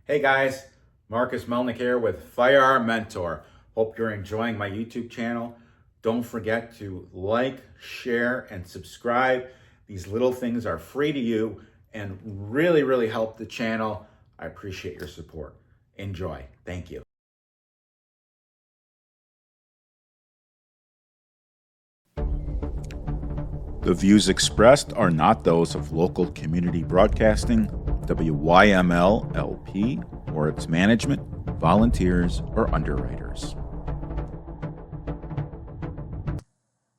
Hey guys, Marcus Melnick here with Firearm Mentor. Hope you're enjoying my YouTube channel. Don't forget to like, share, and subscribe. These little things are free to you and really help the channel. I appreciate your support. Enjoy. Thank you. The views expressed are not those of local community broadcasting, WYML LP, or its management, volunteers, or underwriters.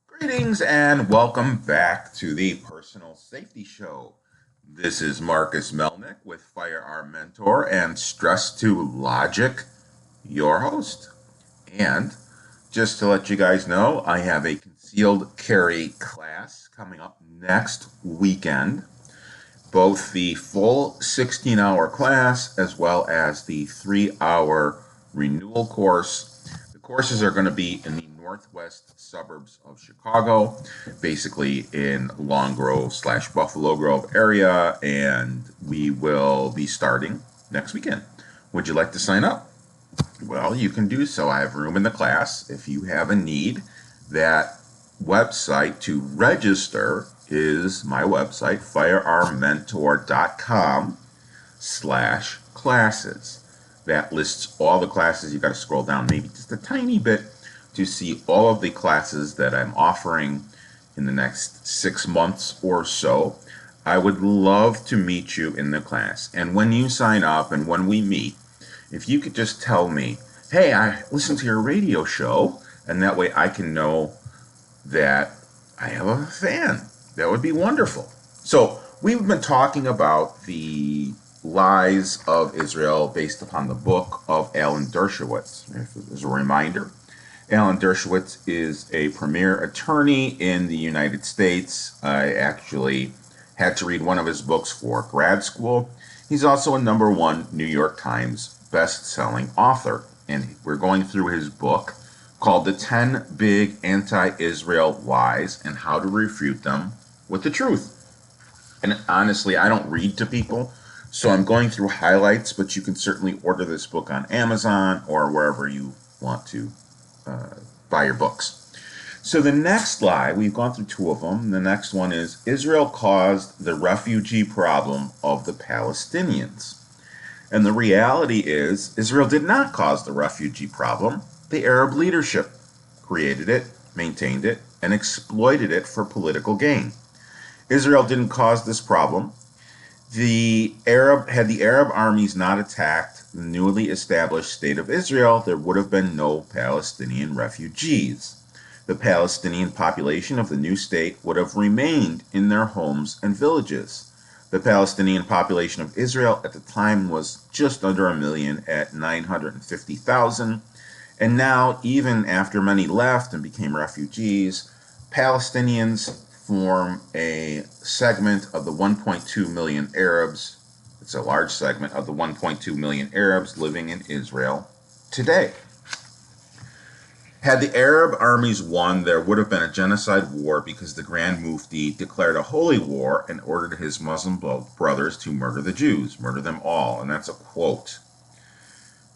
Greetings and welcome back to the Personal Safety Show. This is Marcus Melnick with Firearm Mentor and Stress to Logic, your host. And just to let you guys know, I have a concealed carry class coming up next weekend. Both the full 16-hour class as well as the 3-hour renewal course. The courses are going to be in the northwest suburbs of Chicago, basically in Long Grove / Buffalo Grove area, and we will be starting next weekend. Would you like to sign up? Well, you can do so. I have room in the class. If you have a need, that website to register is my website, firearmmentor.com/classes. That lists all the classes. You got to scroll down maybe just a tiny bit to see all of the classes that I'm offering in the next 6 months or so. I would love to meet you in the class. And when you sign up and when we meet, if you could just tell me, hey, I listened to your radio show, and that way I can know that I have a fan. That would be wonderful. So we've been talking about the lies of Israel based upon the book of Alan Dershowitz. As a reminder, Alan Dershowitz is a premier attorney in the United States. I actually had to read one of his books for grad school. He's also a #1 New York Times best-selling author, and we're going through his book called The 10 Big Anti-Israel Lies and How to Refute Them with the Truth. And honestly, I don't read to people, so I'm going through highlights, but you can certainly order this book on Amazon or wherever you want to buy your books. So the next lie, we've gone through 2 of them. The next one is Israel caused the refugee problem of the Palestinians. And the reality is, Israel did not cause the refugee problem. The Arab leadership created it, maintained it, and exploited it for political gain. Israel didn't cause this problem. Had the Arab armies not attacked the newly established state of Israel, there would have been no Palestinian refugees. The Palestinian population of the new state would have remained in their homes and villages. The Palestinian population of Israel at the time was just under 1 million at 950,000. And now, even after many left and became refugees, Palestinians form a segment of the 1.2 million Arabs. It's a large segment of the 1.2 million Arabs living in Israel today. Had the Arab armies won, there would have been a genocide war because the Grand Mufti declared a holy war and ordered his Muslim brothers to murder the Jews, murder them all, and that's a quote.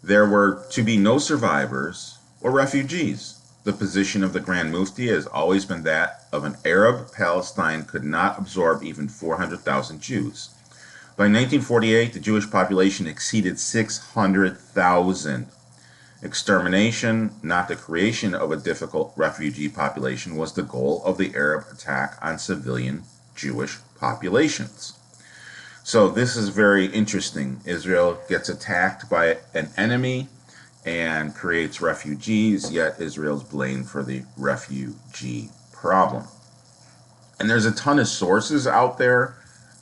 There were to be no survivors or refugees. The position of the Grand Mufti has always been that of an Arab Palestine could not absorb even 400,000 Jews. By 1948, the Jewish population exceeded 600,000. Extermination, not the creation of a difficult refugee population, was the goal of the Arab attack on civilian Jewish populations. So this is very interesting. Israel gets attacked by an enemy and creates refugees, yet Israel's blamed for the refugee problem. And there's a ton of sources out there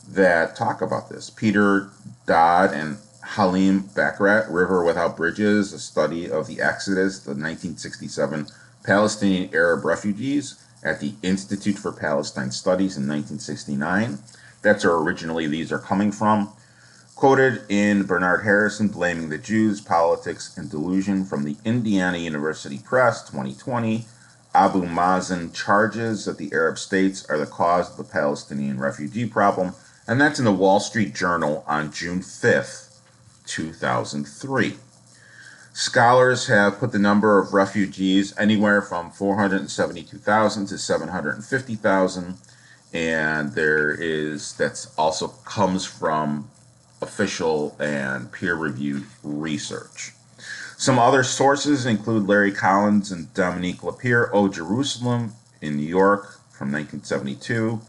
that talk about this. Peter Dodd and Halim Bakrat, River Without Bridges, a study of the Exodus, the 1967 Palestinian Arab refugees at the Institute for Palestine Studies in 1969. That's where originally these are coming from. Quoted in Bernard Harrison, Blaming the Jews, Politics and Delusion from the Indiana University Press, 2020. Abu Mazen charges that the Arab states are the cause of the Palestinian refugee problem, and that's in the Wall Street Journal on June 5th, 2003. Scholars have put the number of refugees anywhere from 472,000 to 750,000, and that's also comes from official and peer-reviewed research. Some other sources include Larry Collins and Dominique Lapierre, O Jerusalem in New York from 1972.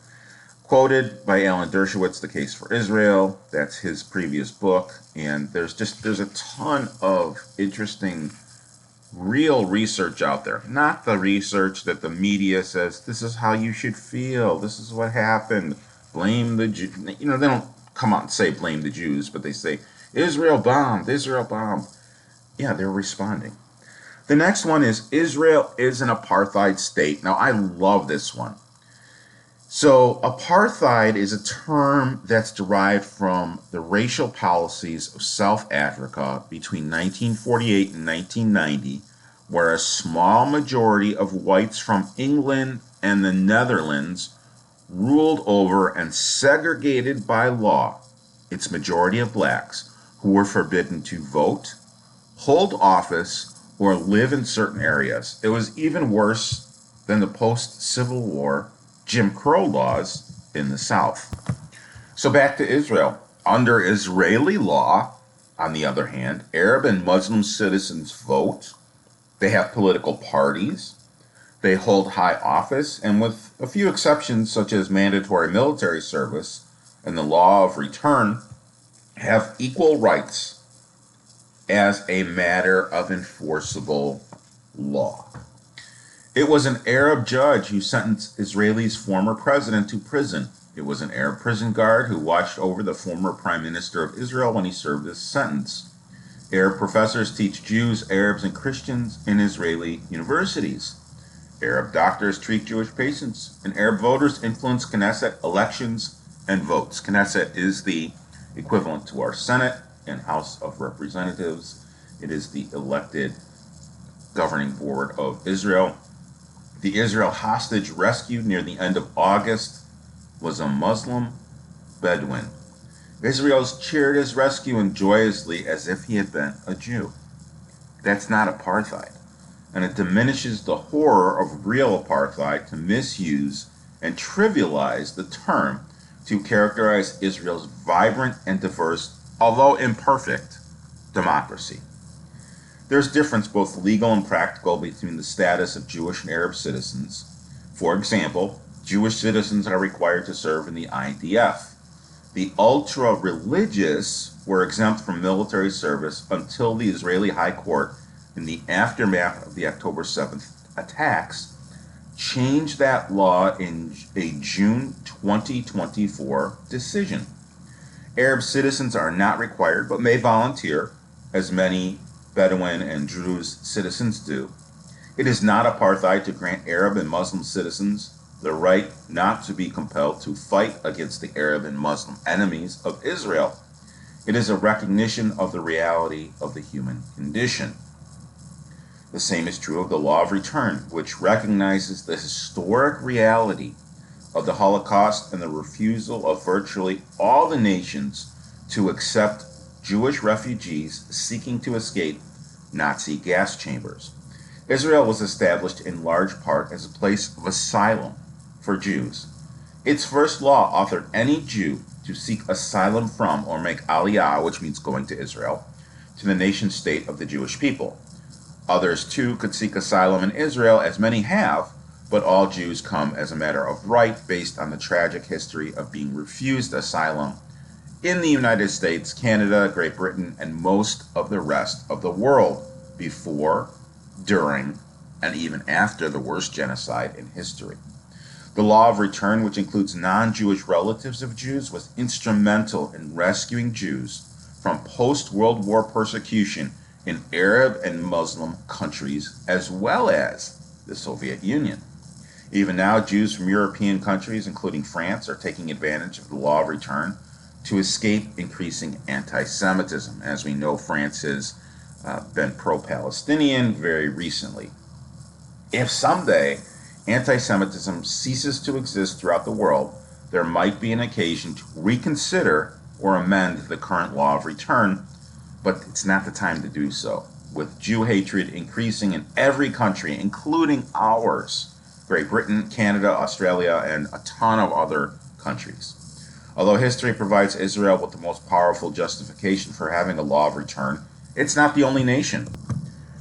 Quoted by Alan Dershowitz, The Case for Israel. That's his previous book. And there's a ton of interesting, real research out there. Not the research that the media says, this is how you should feel. This is what happened. Blame the Jews. They don't come out and say blame the Jews, but they say, Israel bombed, Israel bombed. Yeah, they're responding. The next one is Israel is an apartheid state. Now, I love this one. So, apartheid is a term that's derived from the racial policies of South Africa between 1948 and 1990, where a small majority of whites from England and the Netherlands ruled over and segregated by law its majority of blacks who were forbidden to vote, hold office, or live in certain areas. It was even worse than the post-Civil War Jim Crow laws in the South. So back to Israel. Under Israeli law, on the other hand, Arab and Muslim citizens vote, they have political parties, they hold high office, and with a few exceptions such as mandatory military service and the law of return, have equal rights as a matter of enforceable law. It was an Arab judge who sentenced Israel's former president to prison. It was an Arab prison guard who watched over the former prime minister of Israel when he served his sentence. Arab professors teach Jews, Arabs, and Christians in Israeli universities. Arab doctors treat Jewish patients, and Arab voters influence Knesset elections and votes. Knesset is the equivalent to our Senate and House of Representatives. It is the elected governing board of Israel. The Israel hostage rescued near the end of August was a Muslim Bedouin. Israel's cheered his rescue and joyously as if he had been a Jew. That's not apartheid, and it diminishes the horror of real apartheid to misuse and trivialize the term to characterize Israel's vibrant and diverse, although imperfect, democracy. There's difference both legal and practical between the status of Jewish and Arab citizens. For example, Jewish citizens are required to serve in the IDF. The ultra-religious were exempt from military service until the Israeli High Court, in the aftermath of the October 7th attacks, changed that law in a June 2024 decision. Arab citizens are not required but may volunteer, as many Bedouin and Druze citizens do. It is not apartheid to grant Arab and Muslim citizens the right not to be compelled to fight against the Arab and Muslim enemies of Israel. It is a recognition of the reality of the human condition. The same is true of the law of return, which recognizes the historic reality of the Holocaust and the refusal of virtually all the nations to accept Jewish refugees seeking to escape Nazi gas chambers. Israel was established in large part as a place of asylum for Jews. Its first law authored any Jew to seek asylum from or make aliyah, which means going to Israel, to the nation state of the Jewish people. Others too could seek asylum in Israel, as many have, but all Jews come as a matter of right based on the tragic history of being refused asylum in the United States, Canada, Great Britain, and most of the rest of the world before, during, and even after the worst genocide in history. The law of return, which includes non-Jewish relatives of Jews, was instrumental in rescuing Jews from post-World War persecution in Arab and Muslim countries, as well as the Soviet Union. Even now, Jews from European countries, including France, are taking advantage of the law of return to escape increasing anti-Semitism. As we know, France has been pro-Palestinian very recently. If someday anti-Semitism ceases to exist throughout the world, there might be an occasion to reconsider or amend the current law of return but it's not the time to do so. With Jew hatred increasing in every country, including ours, Great Britain, Canada, Australia, and a ton of other countries. Although history provides Israel with the most powerful justification for having a law of return, it's not the only nation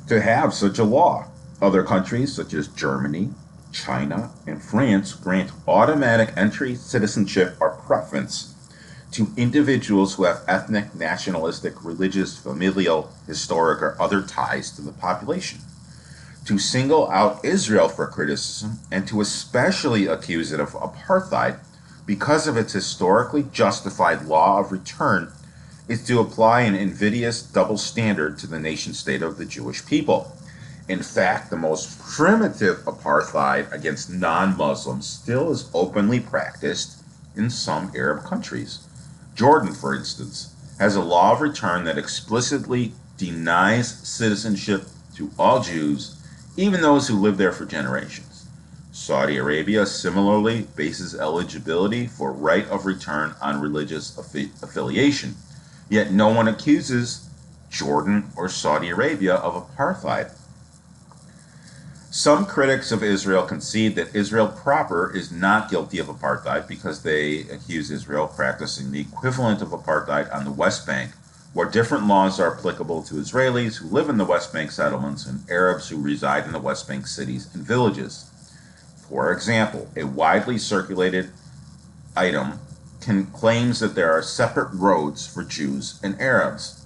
to have such a law. Other countries, such as Germany, China, and France, grant automatic entry, citizenship, or preference to individuals who have ethnic, nationalistic, religious, familial, historic, or other ties to the population. To single out Israel for criticism and to especially accuse it of apartheid because of its historically justified law of return is to apply an invidious double standard to the nation state of the Jewish people. In fact, the most primitive apartheid against non-Muslims still is openly practiced in some Arab countries. Jordan, for instance, has a law of return that explicitly denies citizenship to all Jews, even those who live there for generations. Saudi Arabia similarly bases eligibility for right of return on religious affiliation, yet no one accuses Jordan or Saudi Arabia of apartheid. Some critics of Israel concede that Israel proper is not guilty of apartheid because they accuse Israel of practicing the equivalent of apartheid on the West Bank, where different laws are applicable to Israelis who live in the West Bank settlements and Arabs who reside in the West Bank cities and villages. For example, a widely circulated item claims that there are separate roads for Jews and Arabs.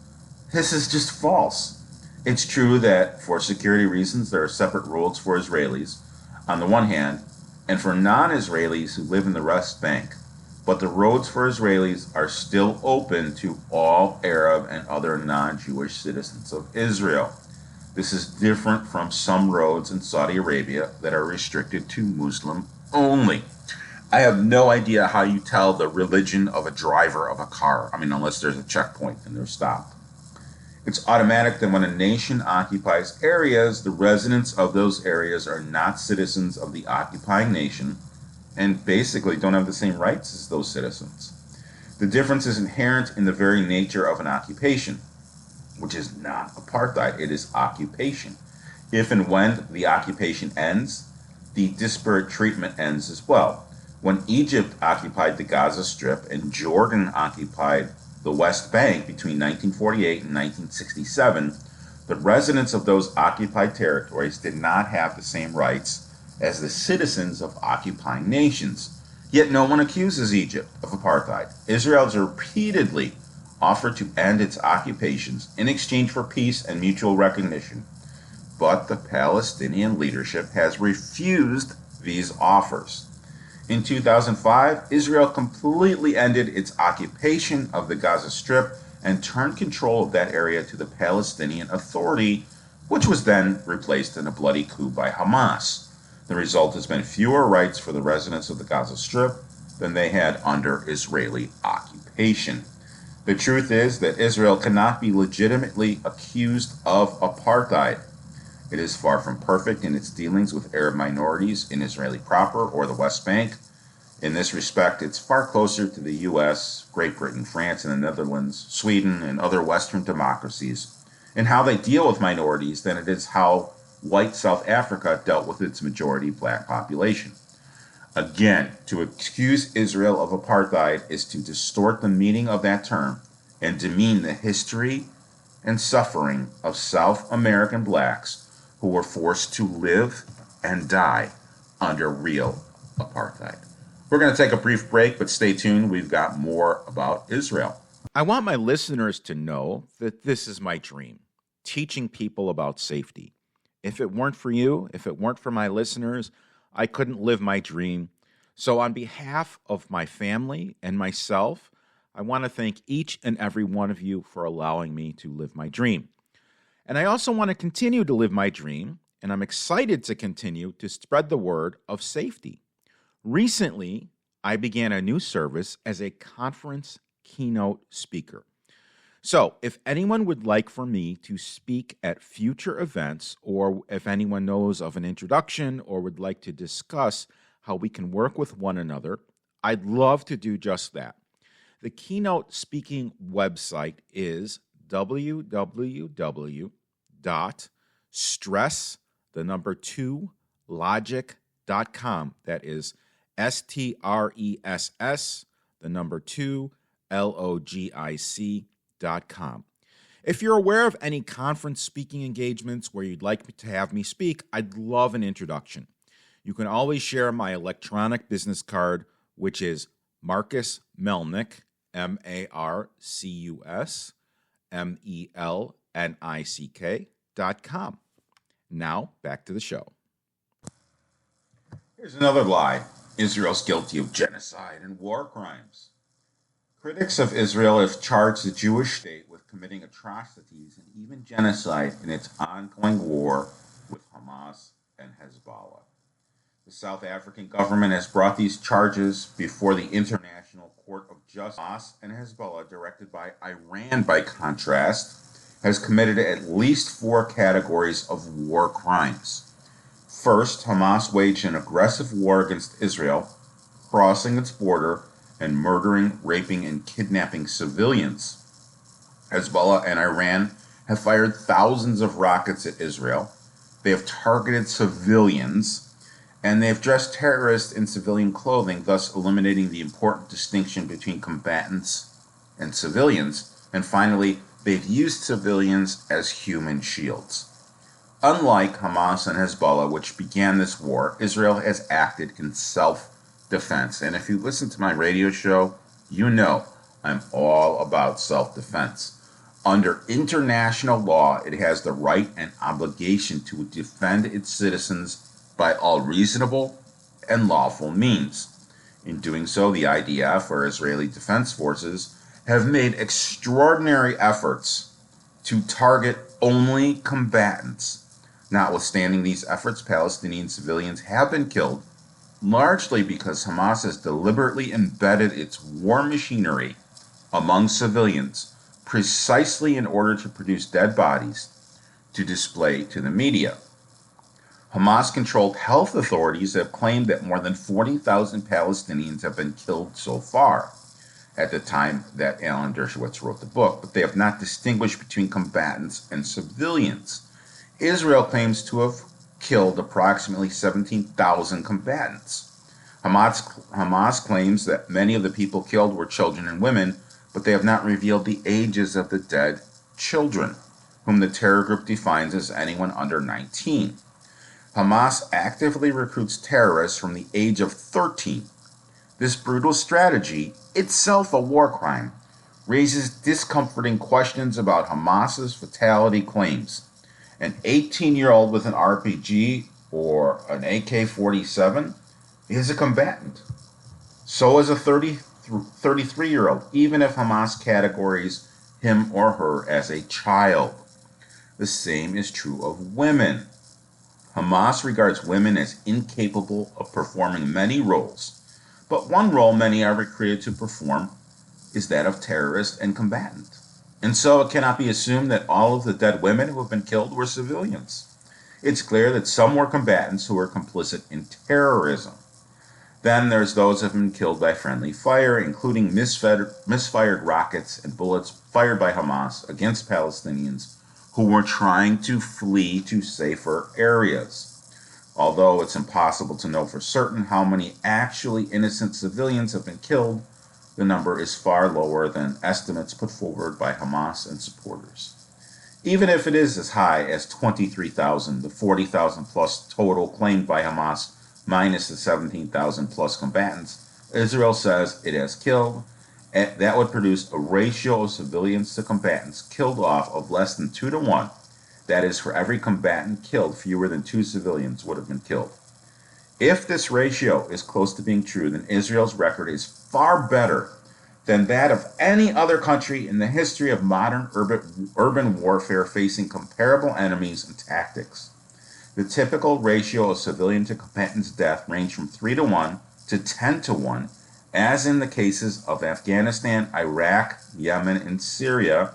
This is just false. It's true that for security reasons there are separate roads for Israelis on the one hand and for non-Israelis who live in the West Bank, but the roads for Israelis are still open to all Arab and other non-Jewish citizens of Israel. This is different from some roads in Saudi Arabia that are restricted to Muslim only. I have no idea how you tell the religion of a driver of a car. Unless there's a checkpoint and they're stopped. It's automatic that when a nation occupies areas, the residents of those areas are not citizens of the occupying nation and basically don't have the same rights as those citizens. The difference is inherent in the very nature of an occupation, which is not apartheid, it is occupation. If and when the occupation ends, the disparate treatment ends as well. When Egypt occupied the Gaza Strip and Jordan occupied the West Bank between 1948 and 1967, the residents of those occupied territories did not have the same rights as the citizens of occupying nations. Yet no one accuses Egypt of apartheid. Israel has repeatedly offered to end its occupations in exchange for peace and mutual recognition, but the Palestinian leadership has refused these offers. In 2005, Israel completely ended its occupation of the Gaza Strip and turned control of that area to the Palestinian Authority, which was then replaced in a bloody coup by Hamas. The result has been fewer rights for the residents of the Gaza Strip than they had under Israeli occupation. The truth is that Israel cannot be legitimately accused of apartheid. It is far from perfect in its dealings with Arab minorities in Israeli proper or the West Bank. In this respect, it's far closer to the US, Great Britain, France, and the Netherlands, Sweden, and other Western democracies in how they deal with minorities than it is how white South Africa dealt with its majority black population. Again, to accuse Israel of apartheid is to distort the meaning of that term and demean the history and suffering of South American blacks who were forced to live and die under real apartheid. We're going to take a brief break, but stay tuned. We've got more about Israel. I want my listeners to know that this is my dream, teaching people about safety. If it weren't for you, if it weren't for my listeners, I couldn't live my dream. So on behalf of my family and myself, I want to thank each and every one of you for allowing me to live my dream. And I also want to continue to live my dream, and I'm excited to continue to spread the word of safety. Recently, I began a new service as a conference keynote speaker. So if anyone would like for me to speak at future events, or if anyone knows of an introduction or would like to discuss how we can work with one another, I'd love to do just that. The keynote speaking website is www.stress2logic.com. That is STRESS2logic.com. If you're aware of any conference speaking engagements where you'd like to have me speak, I'd love an introduction. You can always share my electronic business card, which is Marcus Melnick, MarcusMelnick.com. Now, back to the show. Here's another lie. Israel's guilty of genocide and war crimes. Critics of Israel have charged the Jewish state with committing atrocities and even genocide in its ongoing war with Hamas and Hezbollah. The South African government has brought these charges before the International Court of Justice. Hamas and Hezbollah, directed by Iran by contrast, has committed at least 4 categories of war crimes. First, Hamas waged an aggressive war against Israel, crossing its border and murdering, raping, and kidnapping civilians. Hezbollah and Iran have fired thousands of rockets at Israel. They have targeted civilians, and they have dressed terrorists in civilian clothing, thus eliminating the important distinction between combatants and civilians. And finally, they've used civilians as human shields. Unlike Hamas and Hezbollah, which began this war, Israel has acted in self-defense. And if you listen to my radio show, you know I'm all about self-defense. Under international law, it has the right and obligation to defend its citizens by all reasonable and lawful means. In doing so, the IDF, or Israeli Defense Forces, have made extraordinary efforts to target only combatants. Notwithstanding these efforts, Palestinian civilians have been killed, largely because Hamas has deliberately embedded its war machinery among civilians, precisely in order to produce dead bodies to display to the media. Hamas-controlled health authorities have claimed that more than 40,000 Palestinians have been killed so far at the time that Alan Dershowitz wrote the book, but they have not distinguished between combatants and civilians. Israel claims to have killed approximately 17,000 combatants. Hamas claims that many of the people killed were children and women, but they have not revealed the ages of the dead children, whom the terror group defines as anyone under 19. Hamas actively recruits terrorists from the age of 13. This brutal strategy, itself a war crime, raises discomforting questions about Hamas's fatality claims. An 18-year-old with an RPG or an AK-47 is a combatant. So is a 33-year-old, even if Hamas categorizes him or her as a child. The same is true of women. Hamas regards women as incapable of performing many roles, but one role many are recruited to perform is that of terrorist and combatant. And so it cannot be assumed that all of the dead women who have been killed were civilians. It's clear that some were combatants who were complicit in terrorism. Then there's those who have been killed by friendly fire, including misfired rockets and bullets fired by Hamas against Palestinians who were trying to flee to safer areas. Although it's impossible to know for certain how many actually innocent civilians have been killed, the number is far lower than estimates put forward by Hamas and supporters. Even if it is as high as 23,000, the 40,000 plus total claimed by Hamas, minus the 17,000 plus combatants, Israel says it has killed, and that would produce a ratio of civilians to combatants killed off of less than 2 to 1. That is, for every combatant killed, fewer than 2 civilians would have been killed. If this ratio is close to being true, then Israel's record is far better than that of any other country in the history of modern urban warfare facing comparable enemies and tactics. The typical ratio of civilian to combatant's death range from 3 to 1 to 10 to 1, as in the cases of Afghanistan, Iraq, Yemen, and Syria,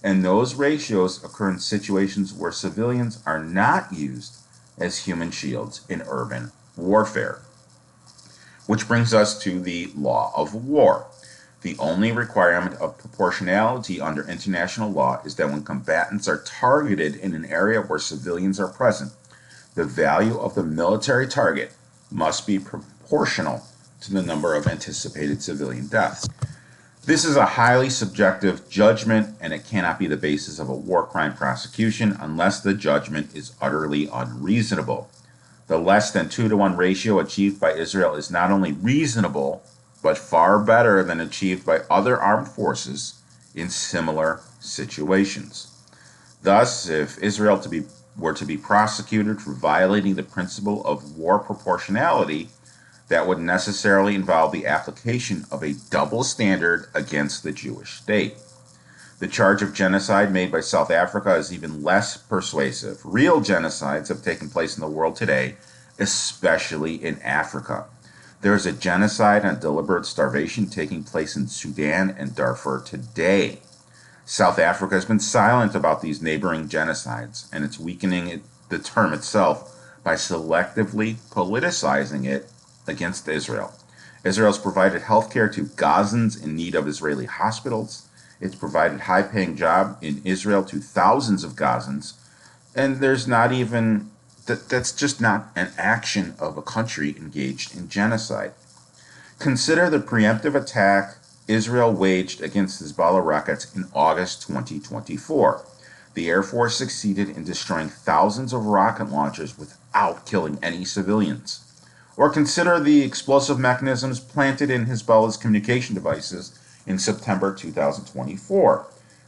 and those ratios occur in situations where civilians are not used as human shields in urban warfare. Which brings us to the law of war. The only requirement of proportionality under international law is that when combatants are targeted in an area where civilians are present, the value of the military target must be proportional to the number of anticipated civilian deaths. This is a highly subjective judgment, and it cannot be the basis of a war crime prosecution unless the judgment is utterly unreasonable. The less than 2-to-1 ratio achieved by Israel is not only reasonable, but far better than achieved by other armed forces in similar situations. Thus, if Israel were to be prosecuted for violating the principle of war proportionality, that would necessarily involve the application of a double standard against the Jewish state. The charge of genocide made by South Africa is even less persuasive. Real genocides have taken place in the world today, especially in Africa. There is a genocide and deliberate starvation taking place in Sudan and Darfur today. South Africa has been silent about these neighboring genocides, and it's weakening the term itself by selectively politicizing it against Israel. Israel has provided health care to Gazans in need of Israeli hospitals. It's provided high-paying jobs in Israel to thousands of Gazans, and there's not even that's just not an action of a country engaged in genocide. Consider the preemptive attack Israel waged against Hezbollah rockets in August 2024. The Air Force succeeded in destroying thousands of rocket launchers without killing any civilians. Or consider the explosive mechanisms planted in Hezbollah's communication devices in September 2024.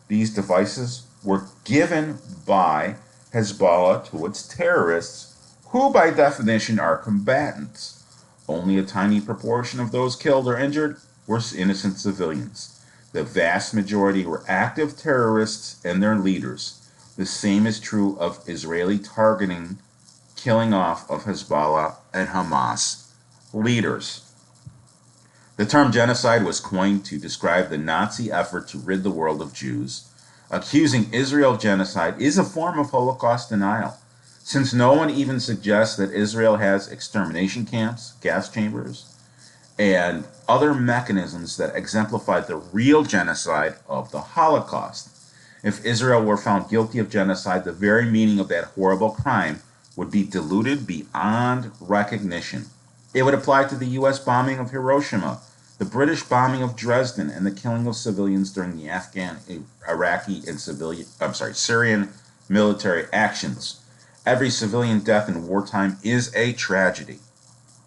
These devices were given by Hezbollah to its terrorists, who by definition are combatants. Only a tiny proportion of those killed or injured were innocent civilians. The vast majority were active terrorists and their leaders. The same is true of Israeli targeting, killing off of Hezbollah and Hamas leaders. The term genocide was coined to describe the Nazi effort to rid the world of Jews. Accusing Israel of genocide is a form of Holocaust denial, since no one even suggests that Israel has extermination camps, gas chambers, and other mechanisms that exemplify the real genocide of the Holocaust. If Israel were found guilty of genocide, the very meaning of that horrible crime would be diluted beyond recognition. It would apply to the U.S. bombing of Hiroshima, the British bombing of Dresden, and the killing of civilians during the Afghan, Iraqi, and Syrian military actions. Every civilian death in wartime is a tragedy,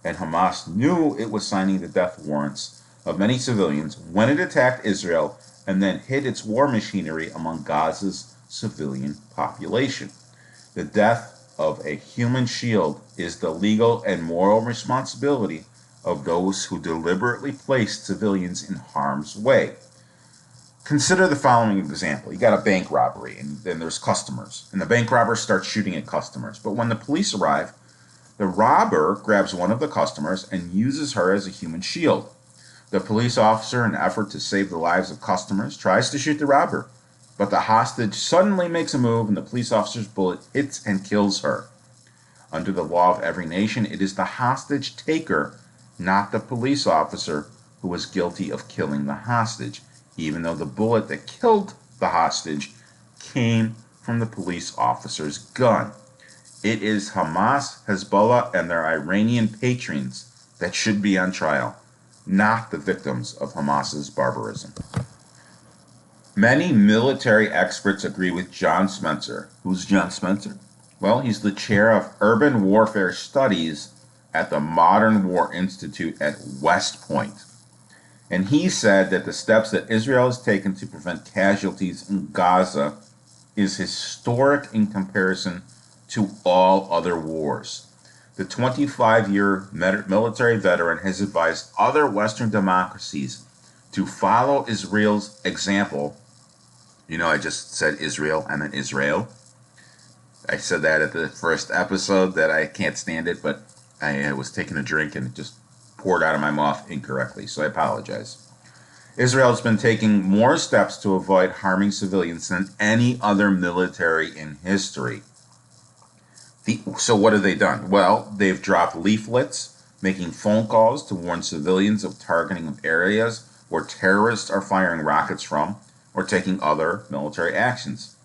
and Hamas knew it was signing the death warrants of many civilians when it attacked Israel and then hid its war machinery among Gaza's civilian population. The death of a human shield is the legal and moral responsibility of those who deliberately placed civilians in harm's way. Consider the following example. You got a bank robbery, and then there's customers, and the bank robber starts shooting at customers. But when the police arrive, the robber grabs one of the customers and uses her as a human shield. The police officer, in an effort to save the lives of customers, tries to shoot the robber, but the hostage suddenly makes a move and the police officer's bullet hits and kills her. Under the law of every nation, it is the hostage taker, not the police officer, who was guilty of killing the hostage, even though the bullet that killed the hostage came from the police officer's gun. It is Hamas, Hezbollah, and their Iranian patrons that should be on trial, not the victims of Hamas's barbarism. Many military experts agree with John Spencer. Who's John Spencer? Well, he's the chair of Urban Warfare Studies at the Modern War Institute at West Point. And he said that the steps that Israel has taken to prevent casualties in Gaza is historic in comparison to all other wars. The 25-year military veteran has advised other Western democracies to follow Israel's example. You know, I just said Israel, I meant Israel. I said that at the first episode that I can't stand it, but I was taking a drink and it just poured out of my mouth incorrectly, so I apologize. Israel has been taking more steps to avoid harming civilians than any other military in history. So what have they done? Well, they've dropped leaflets, making phone calls to warn civilians of targeting of areas where terrorists are firing rockets from or taking other military actions.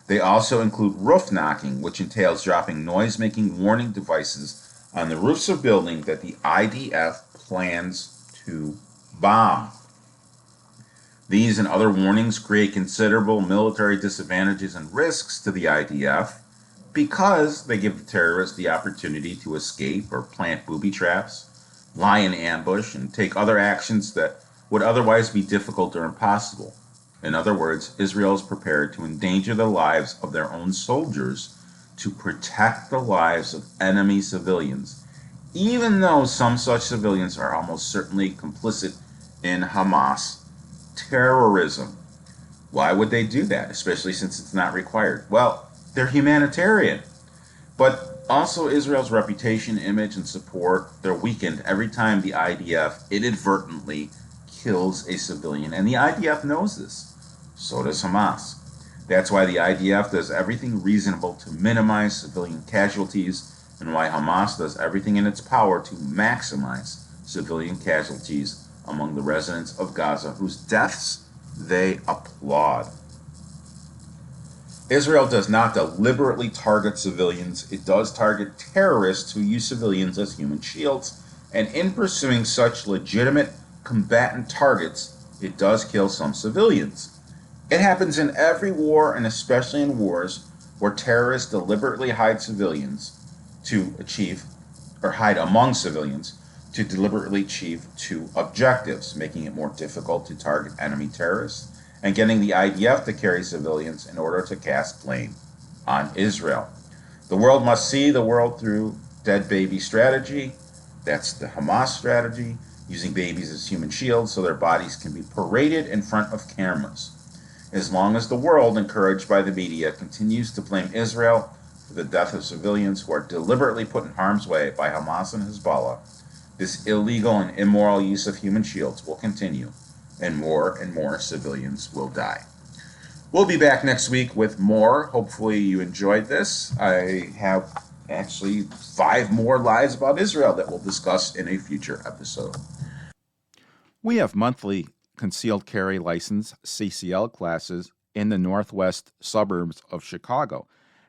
They also include roof knocking, which entails dropping noise-making warning devices on the roofs of buildings that the IDF plans to bomb. These and other warnings create considerable military disadvantages and risks to the IDF because they give the terrorists the opportunity to escape or plant booby traps, lie in ambush, and take other actions that would otherwise be difficult or impossible. In other words, Israel is prepared to endanger the lives of their own soldiers to protect the lives of enemy civilians, even though some such civilians are almost certainly complicit in Hamas terrorism. Why would they do that, especially since it's not required? Well, they're humanitarian. But also Israel's reputation, image, and support, they're weakened every time the IDF inadvertently kills a civilian. And the IDF knows this. So does Hamas. That's why the IDF does everything reasonable to minimize civilian casualties, and why Hamas does everything in its power to maximize civilian casualties among the residents of Gaza, whose deaths they applaud. Israel does not deliberately target civilians. It does target terrorists who use civilians as human shields, and in pursuing such legitimate combatant targets, it does kill some civilians. It happens in every war, and especially in wars where terrorists deliberately hide civilians to achieve, or hide among civilians to deliberately achieve two objectives: making it more difficult to target enemy terrorists and getting the IDF to carry civilians in order to cast blame on Israel. The world must see the world through dead baby strategy. That's the Hamas strategy, using babies as human shields so their bodies can be paraded in front of cameras. As long as the world, encouraged by the media, continues to blame Israel for the death of civilians who are deliberately put in harm's way by Hamas and Hezbollah, this illegal and immoral use of human shields will continue, and more civilians will die. We'll be back next week with more. Hopefully you enjoyed this. I have actually 5 more lies about Israel that we'll discuss in a future episode. We have monthly concealed carry license CCL classes in the northwest suburbs of Chicago.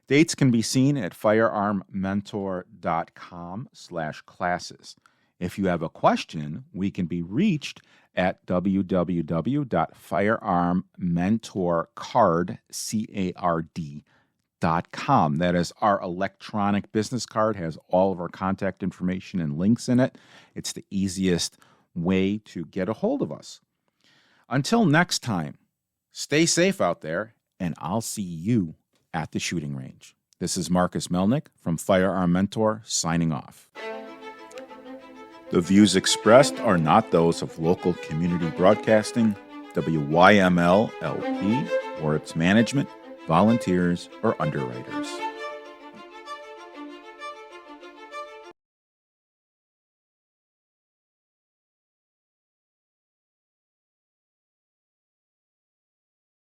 Dates can be seen at firearmmentor.com/classes. If you have a question, we can be reached at www.firearmmentorcard.com. That is our electronic business card, has all of our contact information and links in it. It's the easiest way to get a hold of us. Until next time, stay safe out there, and I'll see you at the shooting range. This is Marcus Melnick from Firearm Mentor signing off. The views expressed are not those of local community broadcasting, WYML LP, or its management, volunteers, or underwriters.